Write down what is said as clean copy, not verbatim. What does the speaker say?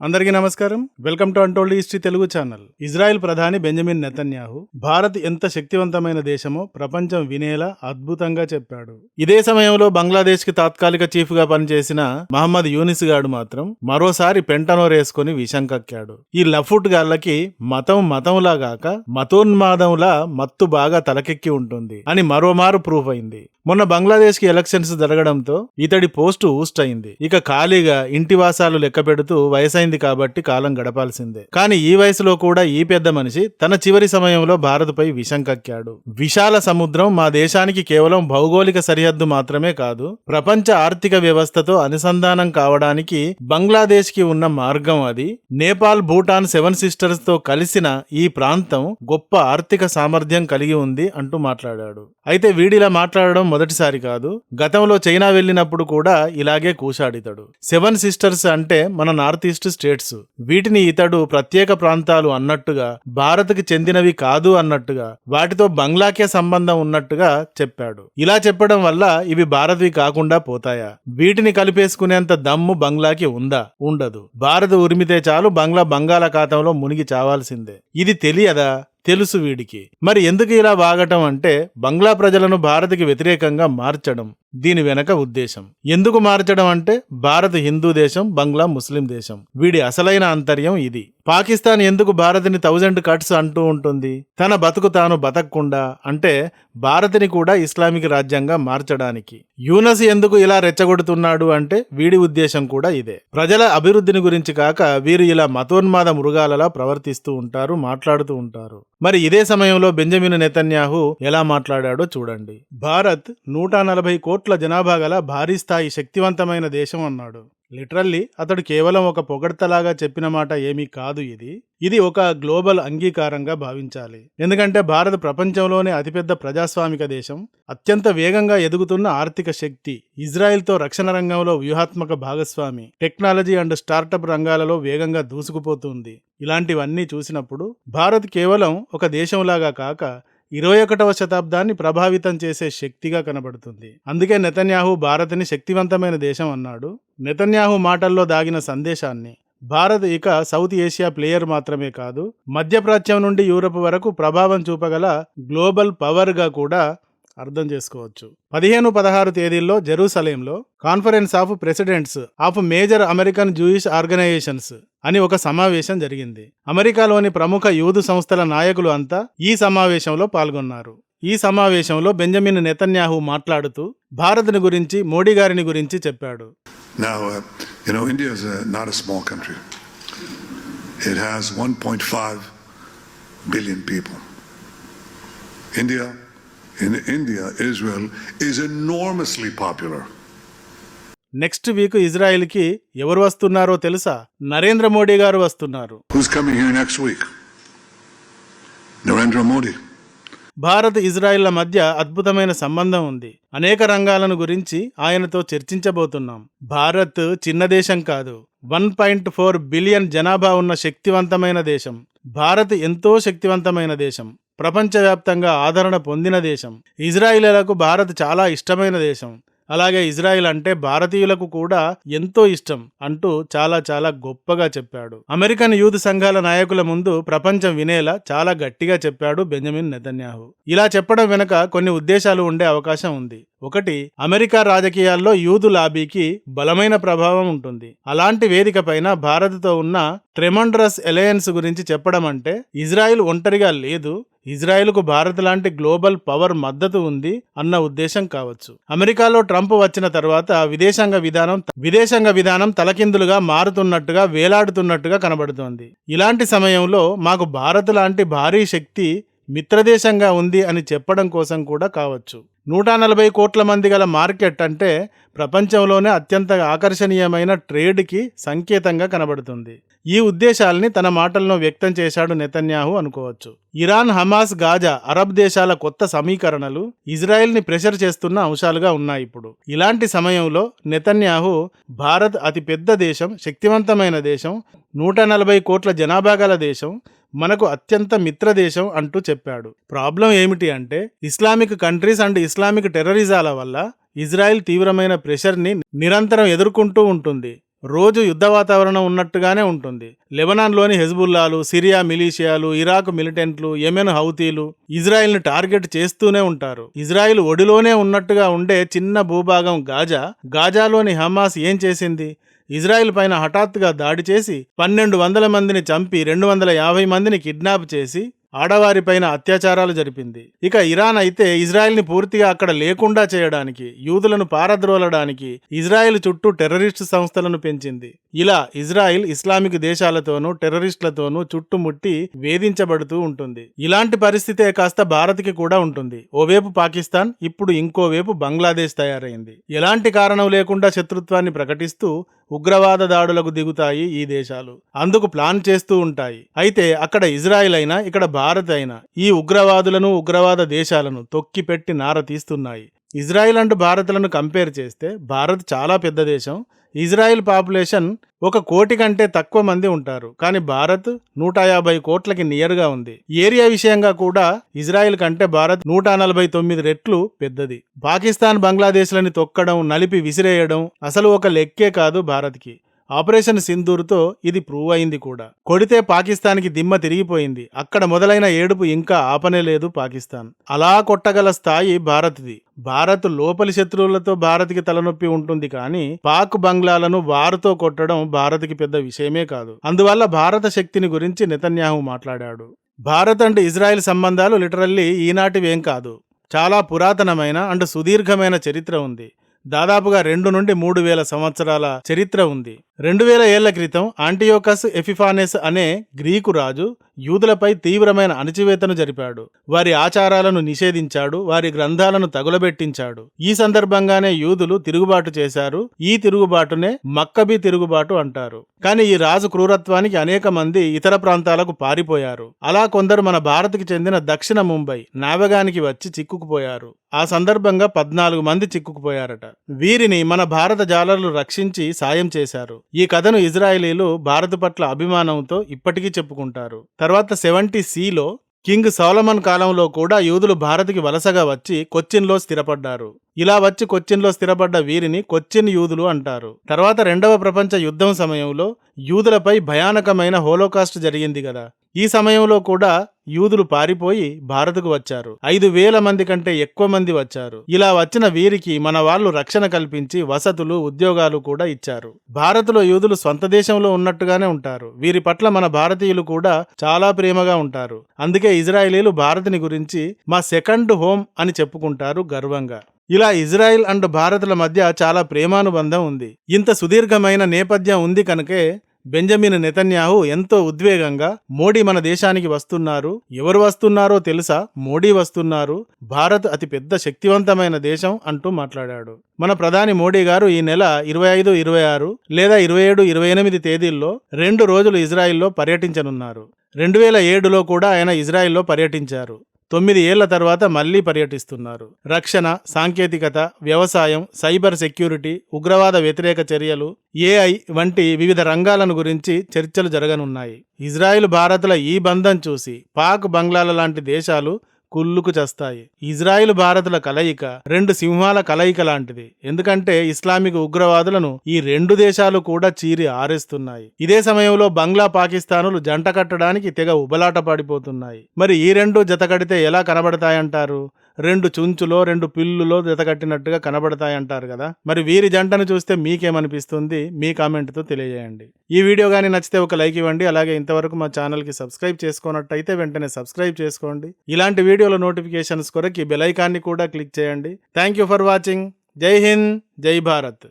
అందరికీ నమస్కారం. Welcome to untold history Telugu channel. Israel ప్రధాని బెంజమిన్ నెతన్యాహు భారత్ ఎంత శక్తివంతమైన దేశమో ప్రపంచం వినేలా అద్భుతంగా చెప్పాడు. ఇదే సమయంలో బంగ్లాదేశ్ కి తాత్కాలిక చీఫ్ గా పనిచేసిన మహమ్మద్ యూనిస్ గాడు మాత్రం మరోసారి పెంటనోరేసుకుని విషం కక్కాడు. ఈ లఫుట్ గాళ్ళకి మతంలా గాక మతోన్మాదంలా మత్తు బాగా తలకెక్కి ఉంటుంది అని మరోమారు ప్రూఫ్ అయింది. మొన్న బంగ్లాదేశ్ కి ఎలక్షన్స్ జరగడంతో ఇతడి పోస్టు ఊస్ట్ అయింది. ఇక ఖాళీగా ఇంటి వాసాలు లెక్క పెడుతూ వయసైంది కాబట్టి కాలం గడపాల్సిందే. కానీ ఈ వయసులో కూడా ఈ పెద్ద మనిషి తన చివరి సమయంలో భారత్ పై విషం కక్కాడు. విశాల సముద్రం మా దేశానికి కేవలం భౌగోళిక సరిహద్దు మాత్రమే కాదు, ప్రపంచ ఆర్థిక వ్యవస్థతో అనుసంధానం కావడానికి బంగ్లాదేశ్ కి ఉన్న మార్గం అది. నేపాల్, భూటాన్, 7 సిస్టర్స్ తో కలిసిన ఈ ప్రాంతం గొప్ప ఆర్థిక సామర్థ్యం కలిగి ఉంది అంటూ మాట్లాడాడు. అయితే వీడిలా మాట్లాడడం మొదటిసారి కాదు. గతంలో చైనా వెళ్ళినప్పుడు కూడా ఇలాగే కూశాడితడు. 7 సిస్టర్స్ అంటే మన నార్త్ ఈస్ట్ స్టేట్స్. వీటిని ఇతడు ప్రత్యేక ప్రాంతాలు అన్నట్టుగా, భారత్కి చెందినవి కాదు అన్నట్టుగా, వాటితో బంగ్లాకే సంబంధం ఉన్నట్టుగా చెప్పాడు. ఇలా చెప్పడం వల్ల ఇవి భారత్వి కాకుండా పోతాయా? వీటిని కలిపేసుకునేంత దమ్ము బంగ్లాకి ఉందా? ఉండదు. భారత్ ఉరిమితే చాలు బంగ్లా బంగాళాఖాతంలో మునిగి చావాల్సిందే. ఇది తెలియదా? తెలుసు వీడికి. మరి ఎందుకు ఇలా వాగటం అంటే బంగ్లా ప్రజలను భారత్కి వ్యతిరేకంగా మార్చడం దీని వెనక ఉద్దేశం. ఎందుకు మార్చడం అంటే భారత్ హిందూ దేశం, బంగ్లా ముస్లిం దేశం. వీడి అసలైన అంతర్యం ఇది. పాకిస్తాన్ ఎందుకు భారత్ని 1000 కట్స్ అంటూ ఉంటుంది? తన బతుకు తాను బతకకుండా, అంటే భారత్ని కూడా ఇస్లామిక్ రాజ్యంగా మార్చడానికి. యూనస్ ఎందుకు ఇలా రెచ్చగొడుతున్నాడు అంటే వీడి ఉద్దేశం కూడా ఇదే. ప్రజల అభివృద్ధిని గురించి కాక వీరు ఇలా మతోన్మాద మృగాలలా ప్రవర్తిస్తూ ఉంటారు, మాట్లాడుతూ ఉంటారు. మరి ఇదే సమయంలో బెంజమిన్ నెతన్యాహు ఎలా మాట్లాడాడో చూడండి. భారత్ 140 కోట్ల జనాభా గల భారీ స్థాయి శక్తివంతమైన దేశం అన్నాడు. లిటరల్లీ అతడు కేవలం ఒక పొగడ్తలాగా చెప్పిన మాట ఏమీ కాదు. ఇది ఒక గ్లోబల్ అంగీకారంగా భావించాలి. ఎందుకంటే భారత్ ప్రపంచంలోనే అతిపెద్ద ప్రజాస్వామిక దేశం, అత్యంత వేగంగా ఎదుగుతున్న ఆర్థిక శక్తి, ఇజ్రాయెల్తో రక్షణ రంగంలో వ్యూహాత్మక భాగస్వామి, టెక్నాలజీ అండ్ స్టార్టప్ రంగాలలో వేగంగా దూసుకుపోతుంది. ఇలాంటివన్నీ చూసినప్పుడు భారత్ కేవలం ఒక దేశంలాగా కాక 21వ శతాబ్దాన్ని ప్రభావితం చేసే శక్తిగా కనబడుతుంది. అందుకే నెతన్యాహు భారత్ని శక్తివంతమైన దేశం అన్నాడు. నెతన్యాహు మాటల్లో దాగిన సందేశాన్ని భారత్ ఇక సౌత్ ఏషియా ప్లేయర్ మాత్రమే కాదు, మధ్యప్రాచ్యం నుండి యూరప్ వరకు ప్రభావం చూపగల గ్లోబల్ పవర్గా కూడా అర్థం చేసుకోవచ్చు. 15-16 తేదీల్లో జెరూసలేంలో conference of presidents of major American Jewish organizations అని ఒక సమావేశం జరిగింది. అమెరికాలోని ప్రముఖ యూదు సంస్థల నాయకులు అంతా ఈ సమావేశంలో పాల్గొన్నారు. ఈ సమావేశంలో బెంజమిన్ నెతన్యాహు మాట్లాడుతూ భారత్ని గురించి, మోడీ గారిని గురించి చెప్పాడు. Now, India is not a small country. It has 1.5 billion people. In India, Israel is enormously popular. Next week ఇజ్రాయెల్కి ఎవరు వస్తున్నారో తెలుసా? నరేంద్ర మోడీ గారు వస్తున్నారు. Who's coming here next week? Narendra Modi. Bharat, ఇజ్రాయెల్ల మధ్య అద్భుతమైన సంబంధం ఉంది. అనేక రంగాలను గురించి ఆయనతో చర్చించబోతున్నాం. భారత్ చిన్న దేశం కాదు, 1.4 బిలియన్ జనాభా ఉన్న శక్తివంతమైన దేశం. భారత్ ఎంతో శక్తివంతమైన దేశం, ప్రపంచవ్యాప్తంగా ఆదరణ పొందిన దేశం. ఇజ్రాయిలీలకు భారత్ చాలా ఇష్టమైన దేశం. అలాగే ఇజ్రాయిల్ అంటే భారతీయులకు కూడా ఎంతో ఇష్టం అంటూ చాలా గొప్పగా చెప్పాడు. అమెరికన్ యూత్ సంఘాల నాయకుల ముందు ప్రపంచం వినేలా చాలా గట్టిగా చెప్పాడు బెంజమిన్ నెతన్యాహు. ఇలా చెప్పడం వెనుక కొన్ని ఉద్దేశాలు ఉండే అవకాశం ఉంది. ఒకటి, అమెరికా రాజకీయాల్లో యూదు లాబీకి బలమైన ప్రభావం ఉంటుంది. అలాంటి వేదిక పైన భారత్తో ఉన్న ట్రెమండ్రస్ అలయన్స్ గురించి చెప్పడం అంటే ఇజ్రాయిల్ ఒంటరిగా లేదు, ఇజ్రాయిల్కు భారత్ లాంటి గ్లోబల్ పవర్ మద్దతు ఉంది అన్న ఉద్దేశం కావచ్చు. అమెరికాలో ట్రంప్ వచ్చిన తర్వాత విదేశాంగ విధానం తలకిందులుగా మారుతున్నట్టుగా, వేలాడుతున్నట్టుగా కనబడుతోంది. ఇలాంటి సమయంలో మాకు భారత్ లాంటి భారీ శక్తి మిత్రదేశంగా ఉంది అని చెప్పడం కోసం కూడా కావచ్చు. 140 కోట్ల మంది గల మార్కెట్ అంటే ప్రపంచంలోనే అత్యంత ఆకర్షణీయమైన ట్రేడ్కి సంకేతంగా కనబడుతుంది. ఈ ఉద్దేశాల్ని తన మాటల్లో వ్యక్తం చేశాడు నెతన్యాహు అనుకోవచ్చు. ఇరాన్, హమాస్, గాజా, అరబ్ దేశాల కొత్త సమీకరణలు ఇజ్రాయెల్ని ప్రెషర్ చేస్తున్న అంశాలుగా ఉన్నాయి ఇప్పుడు. ఇలాంటి సమయంలో నెతన్యాహు భారత్ అతి పెద్ద దేశం, శక్తివంతమైన దేశం, 140 కోట్ల జనాభా గల దేశం, మనకు అత్యంత మిత్రదేశం అంటూ చెప్పాడు. ప్రాబ్లం ఏమిటి అంటే ఇస్లామిక్ కంట్రీస్ అండ్ ఇస్లామిక్ టెర్రరిజాల వల్ల ఇజ్రాయెల్ తీవ్రమైన ప్రెషర్ని నిరంతరం ఎదుర్కొంటూ ఉంటుంది. రోజు యుద్ధ వాతావరణం ఉన్నట్టుగానే ఉంటుంది. లెబనాన్లోని హెజ్బుల్లాలు, సిరియా మిలీషియాలు, ఇరాక్ మిలిటెంట్లు, యెమెన్ హౌతీలు ఇజ్రాయెల్ని టార్గెట్ చేస్తూనే ఉంటారు. ఇజ్రాయెల్ ఒడిలోనే ఉన్నట్టుగా ఉండే చిన్న భూభాగం గాజాలోని హమాస్ ఏం చేసింది? ఇజ్రాయెల్ పైన హఠాత్తుగా దాడి చేసి 1200 మందిని చంపి 250 మందిని కిడ్నాప్ చేసి ఆడవారిపైన అత్యాచారాలు జరిపింది. ఇక ఇరాన్ అయితే ఇజ్రాయెల్ని పూర్తిగా అక్కడ లేకుండా చేయడానికి, యూదులను పారద్రోలడానికి ఇజ్రాయెల్ చుట్టూ టెర్రరిస్టు సంస్థలను పెంచింది. ఇలా ఇజ్రాయెల్ ఇస్లామిక్ దేశాలతోనూ టెర్రరిస్టులతోనూ చుట్టుముట్టి వేధించబడుతూ ఉంటుంది. ఇలాంటి పరిస్థితే కాస్త భారత్కి కూడా ఉంటుంది. ఓవైపు పాకిస్తాన్, ఇప్పుడు ఇంకోవైపు బంగ్లాదేశ్ తయారైంది. ఎలాంటి కారణం లేకుండా శత్రుత్వాన్ని ప్రకటిస్తూ ఉగ్రవాద దాడులకు దిగుతాయి ఈ దేశాలు. అందుకు ప్లాన్ చేస్తూ ఉంటాయి. అయితే అక్కడ ఇజ్రాయెల్ అయినా ఇక్కడ భారత్ అయినా ఈ ఉగ్రవాదులను, ఉగ్రవాద దేశాలను తొక్కిపెట్టి నార తీస్తున్నాయి. ఇజ్రాయెల్ అండ్ భారత్లను కంపేర్ చేస్తే భారత్ చాలా పెద్ద దేశం. ఇజ్రాయెల్ పాపులేషన్ 1 కోటి కంటే తక్కువ మంది ఉంటారు. కానీ భారత్ 150 కోట్లకి నియర్గా ఉంది. ఏరియా విషయంగా కూడా ఇజ్రాయెల్ కంటే భారత్ 149 రెట్లు పెద్దది. పాకిస్తాన్, బంగ్లాదేశ్లని తొక్కడం, నలిపి విసిరేయడం అసలు ఒక లెక్కే కాదు భారత్కి. ఆపరేషన్ సింధూర్తో ఇది ప్రూవ్ అయింది కూడా. కొడితే పాకిస్తాన్కి దిమ్మ తిరిగిపోయింది. అక్కడ మొదలైన ఏడుపు ఇంకా ఆపనేలేదు పాకిస్తాన్. అలా కొట్టగల స్థాయి భారత్ది. భారత్ లోపలి శత్రువులతో భారత్కి తలనొప్పి ఉంటుంది, కానీ పాక్ బంగ్లాలను వారుతో కొట్టడం భారత్కి పెద్ద విషయమే కాదు. అందువల్ల భారత శక్తిని గురించి నెతన్యాహు మాట్లాడాడు. భారత్ అండ్ ఇజ్రాయెల్ సంబంధాలు లిటరల్లీ ఈనాటివేం కాదు. చాలా పురాతనమైన అండ్ సుదీర్ఘమైన చరిత్ర ఉంది. దాదాపుగా 2 నుండి 3 వేల సంవత్సరాల చరిత్ర ఉంది. 2000 ఏళ్ల క్రితం ఆంటియోకస్ ఎపిఫానెస్ అనే గ్రీకు రాజు యూదులపై తీవ్రమైన అణచివేతను జరిపాడు. వారి ఆచారాలను నిషేధించాడు, వారి గ్రంథాలను తగులబెట్టించాడు. ఈ సందర్భంగానే యూదులు తిరుగుబాటు చేశారు. ఈ తిరుగుబాటునే మక్కబీ తిరుగుబాటు అంటారు. కానీ ఈ రాజు క్రూరత్వానికి అనేక మంది ఇతర ప్రాంతాలకు పారిపోయారు. అలా కొందరు మన భారత్కి చెందిన దక్షిణ ముంబై నావగానికి వచ్చి చిక్కుకుపోయారు. ఆ సందర్భంగా 14 మంది చిక్కుకుపోయారట. వీరిని మన భారత జాలర్లు రక్షించి సాయం చేశారు. ఈ కథను ఇజ్రాయేలీలు భారత్ పట్ల అభిమానంతో ఇప్పటికీ చెప్పుకుంటారు. తర్వాత 70Cలో కింగ్ సోలమన్ కాలంలో కూడా యూదులు భారత్కి వలసగా వచ్చి కొచ్చిన్లో స్థిరపడ్డారు. ఇలా వచ్చి కొచ్చిన్లో స్థిరపడ్డ వీరిని కొచ్చిన్ యూదులు అంటారు. తర్వాత 2వ ప్రపంచ యుద్ధం సమయంలో యూదులపై భయానకమైన హోలోకాస్ట్ జరిగింది కదా. ఈ సమయంలో కూడా యూదులు పారిపోయి భారత్కు వచ్చారు. 5,000 మంది కంటే ఎక్కువ మంది వచ్చారు. ఇలా వచ్చిన వీరికి మన వాళ్ళు రక్షణ కల్పించి వసతులు, ఉద్యోగాలు కూడా ఇచ్చారు. భారత్లో యూదులు స్వంత దేశంలో ఉన్నట్టుగానే ఉంటారు. వీరి పట్ల మన భారతీయులు కూడా చాలా ప్రేమగా ఉంటారు. అందుకే ఇజ్రాయేలీలు భారత్ని గురించి మా సెకండ్ హోమ్ అని చెప్పుకుంటారు గర్వంగా. ఇలా ఇజ్రాయెల్ అండ్ భారత్ల మధ్య చాలా ప్రేమానుబంధం ఉంది. ఇంత సుదీర్ఘమైన నేపథ్యం ఉంది కనుకే బెంజమిన్ నెతన్యాహు ఎంతో ఉద్వేగంగా మోడీ మన దేశానికి వస్తున్నారు. ఎవరు వస్తున్నారో తెలుసా? మోడీ వస్తున్నారు. భారత్ అతి పెద్ద శక్తివంతమైన దేశం అంటూ మాట్లాడాడు. మన ప్రధాని మోడీ గారు ఈ నెల 25, 26 లేదా 27, 28 తేదీల్లో 2 రోజులు ఇజ్రాయెల్లో పర్యటించనున్నారు. 2007లో కూడా ఆయన ఇజ్రాయెల్లో పర్యటించారు. 9 ఏళ్ల తర్వాత మళ్లీ పర్యటిస్తున్నారు. రక్షణ, సాంకేతికత, వ్యవసాయం, సైబర్ సెక్యూరిటీ, ఉగ్రవాద వ్యతిరేక చర్యలు, AI వంటి వివిధ రంగాలను గురించి చర్చలు జరగనున్నాయి. ఇజ్రాయెల్ భారత్ల ఈ బంధం చూసి పాక్, బంగ్లాల లాంటి దేశాలు కుళ్ళుకు చస్తాయి. ఇజ్రాయెల్ భారత్ల కలయిక 2 సింహాల కలయిక లాంటిది. ఎందుకంటే ఇస్లామిక్ ఉగ్రవాదులను ఈ 2 దేశాలు కూడా చీరి ఆరేస్తున్నాయి. ఇదే సమయంలో బంగ్లా, పాకిస్తానులు జంట కట్టడానికి తెగ ఉబలాట పడిపోతున్నాయి. మరి ఈ 2 జత కడితే ఎలా కనబడతాయంటారు? 2 చుంచులో 2 పిల్లులో జతకట్టినట్టుగా కనబడతాయంటారు కదా. మరి వీరి జంటను చూస్తే మీకేమనిపిస్తుంది? మీ కామెంట్తో తెలియజేయండి. ఈ వీడియో కానీ నచ్చితే ఒక లైక్ ఇవ్వండి. అలాగే ఇంతవరకు మా ఛానల్కి సబ్స్క్రైబ్ చేసుకున్నట్టయితే వెంటనే సబ్స్క్రైబ్ చేసుకోండి. ఇలాంటి వీడియోల నోటిఫికేషన్స్ కొరకు ఈ బెల్ ఐకాన్ని కూడా క్లిక్ చేయండి. Thank you for watching. జై హింద్, జై భారత్.